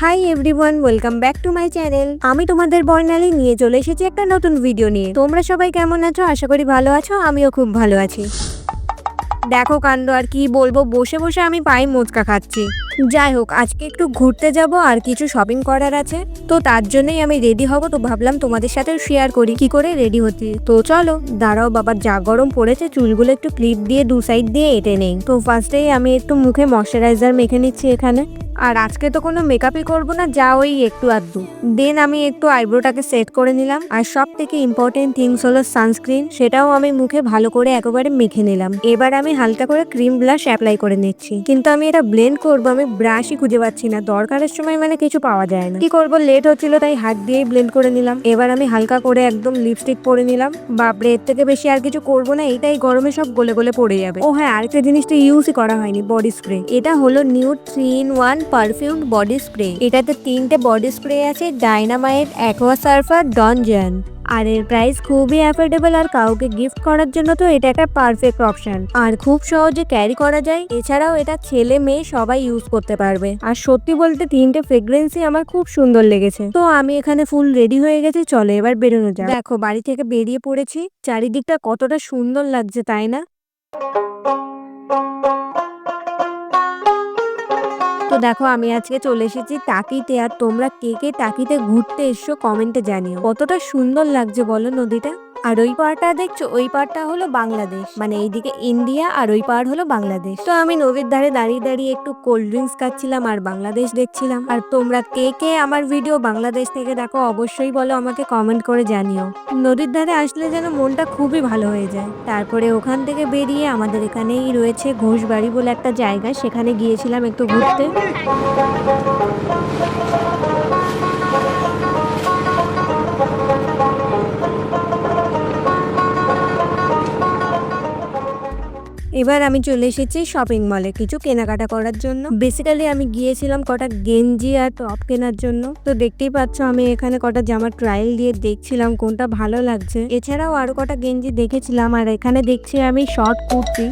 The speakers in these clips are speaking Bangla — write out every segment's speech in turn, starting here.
Hi everyone, welcome back to my channel. আমি তোমাদের বর্ণালী নিয়ে চলে এসেছি একটা নতুন ভিডিও নিয়ে। তোমরা সবাই কেমন আছো? আশা করি ভালো আছো। আমিও খুব ভালো আছি। দেখো কাণ্ড, আর কি বলবো, বসে বসে আমি পাই মোচকা খাচ্ছি। যাই হোক, আজকে একটু ঘুরতে যাব আর কিছু শপিং করার আছে, তো তার জন্যই আমি রেডি হব। তো ভাবলাম তোমাদের সাথে শেয়ার করি কি করে রেডি হচ্ছি। তো চলো, দাঁড়াও বাবার যা গরম পড়েছে, চুলগুলো একটু ক্লিপ দিয়ে দু সাইড দিয়ে এঁটে নেই। তো ফার্স্টেই আমি একটু মুখে ময়শ্চারাইজার মেখে নিচ্ছি এখানে। আর আজকে তো কোনো মেকআপই করবো না, যা ওই একটু আধটু। দেন আমি একটু আইব্রোটাকে সেট করে নিলাম। আর সব থেকে ইম্পর্টেন্ট থিংস হলো সানস্ক্রিন, সেটাও আমি মুখে ভালো করে একেবারে মেখে নিলাম। এবার আমি হালকা করে ক্রিম ব্লাশ অ্যাপ্লাই করে নিচ্ছি, কিন্তু আমি এটা ব্লেন্ড করবো, আমি ব্রাশই খুঁজে পাচ্ছি না। দরকারের সময় মানে কিছু পাওয়া যায় না, কি করবো, লেট হচ্ছিল তাই হাত দিয়েই ব্লেন্ড করে নিলাম। এবার আমি হালকা করে একদম লিপস্টিক পরে নিলাম। বাপরে, এর থেকে বেশি আর কিছু করবো না, এইটাই গরমে সব গলে গলে পড়ে যাবে। ও হ্যাঁ, আরেকটা জিনিসটা ইউজই করা হয়নি, বডি স্প্রে। এটা হলো new 3-in-1 perfume body spray. এটাতে 3টে বডি স্প্রে আছে, ডাইনামাইট, অ্যাকোয়া সার্ফার, ডনজন। আর এর প্রাইস খুবই অ্যাফোর্ডেবল, আর কাউকে গিফট করার জন্য তো এটা একটা পারফেক্ট অপশন। আর খুব সহজে ক্যারি করা যায়। এছাড়াও এটা ছেলে মেয়ে সবাই ইউজ করতে পারবে। আর সত্যি বলতে 3টে ফ্রেগ্রেন্সই আমার খুব সুন্দর লেগেছে। তো আমি এখানে ফুল রেডি হয়ে গেছি, চলো এবার বেরোনো যাক। দেখো, বাড়ি থেকে বেরিয়ে পড়েছি। চারিদিকটা কতটা সুন্দর লাগছে, তাই না? তো দেখো, আমি আজকে চলে এসেছি টাকিতে। আর তোমরা কে কে টাকিতে ঘুরতে এসছো কমেন্টে জানিও। কতটা সুন্দর লাগছে বলো নদীটা। আর ওই পাড়টা দেখছো, ওই পাড়টা হলো বাংলাদেশ, মানে এইদিকে ইন্ডিয়া আর ওই পাড় হলো বাংলাদেশ। তো আমি নদীর ধারে দাঁড়িয়ে দাঁড়িয়ে একটু কোল্ড ড্রিঙ্কস খাচ্ছিলাম আর বাংলাদেশ দেখছিলাম। আর তোমরা কে কে আমার ভিডিও বাংলাদেশ থেকে দেখো অবশ্যই বলো, আমাকে কমেন্ট করে জানিও। নদীর ধারে আসলে যেন মনটা খুবই ভালো হয়ে যায়। তারপরে ওখান থেকে বেরিয়ে আমাদের এখানেই রয়েছে ঘোষবাড়ি বলে একটা জায়গা, সেখানে গিয়েছিলাম একটু ঘুরতে। এবার আমি চলে এসেছি শপিং মলে কিছু কেনাকাটা করার জন্য। বেসিক্যালি আমি গিয়েছিলাম কটা গেঞ্জি আর টপ কেনার জন্য। তো দেখতেই পাচ্ছ, আমি এখানে কটা জামা ট্রায়াল দিয়ে দেখছিলাম কোনটা ভালো লাগছে। এছাড়াও আরো কটা গেঞ্জি দেখেছিলাম। আর এখানে দেখছি আমি শর্ট কুর্তি।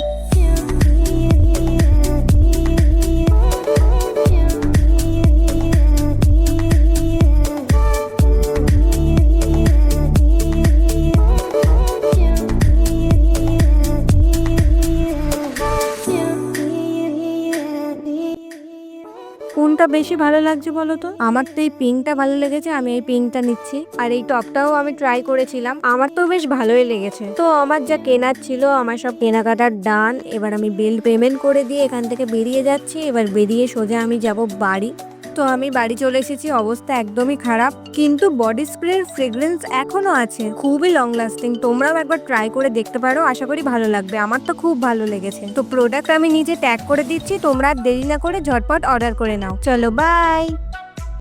কোনটা বেশি ভালো লাগছে বলো তো? আমার তো এই পিঙ্কটা ভালো লেগেছে, আমি এই পিঙ্কটা নিচ্ছি। আর এই টপটাও আমি ট্রাই করেছিলাম, আমার তো বেশ ভালোই লেগেছে। তো আমার যা কেনার ছিল, আমার সব কেনাকাটার ডান। এবার আমি বিল পেমেন্ট করে দিয়ে এখান থেকে বেরিয়ে যাচ্ছি। এবার বেরিয়ে সোজা আমি যাব বাড়ি। তো আমি বাড়ি চলে এসেছি, অবস্থা একদমই খারাপ, কিন্তু বডি স্প্রের ফ্রেগ্রেন্স এখনো আছে, খুবই লং লাস্টিং। তোমরাও একবার ট্রাই করে দেখতে পারো, আশা করি ভালো লাগবে। আমার তো খুব ভালো লেগেছে। তো প্রোডাক্ট আমি নিজে ট্যাগ করে দিচ্ছি, তোমরা দেরি না করে ঝটপট অর্ডার করে নাও। চলো, বাই।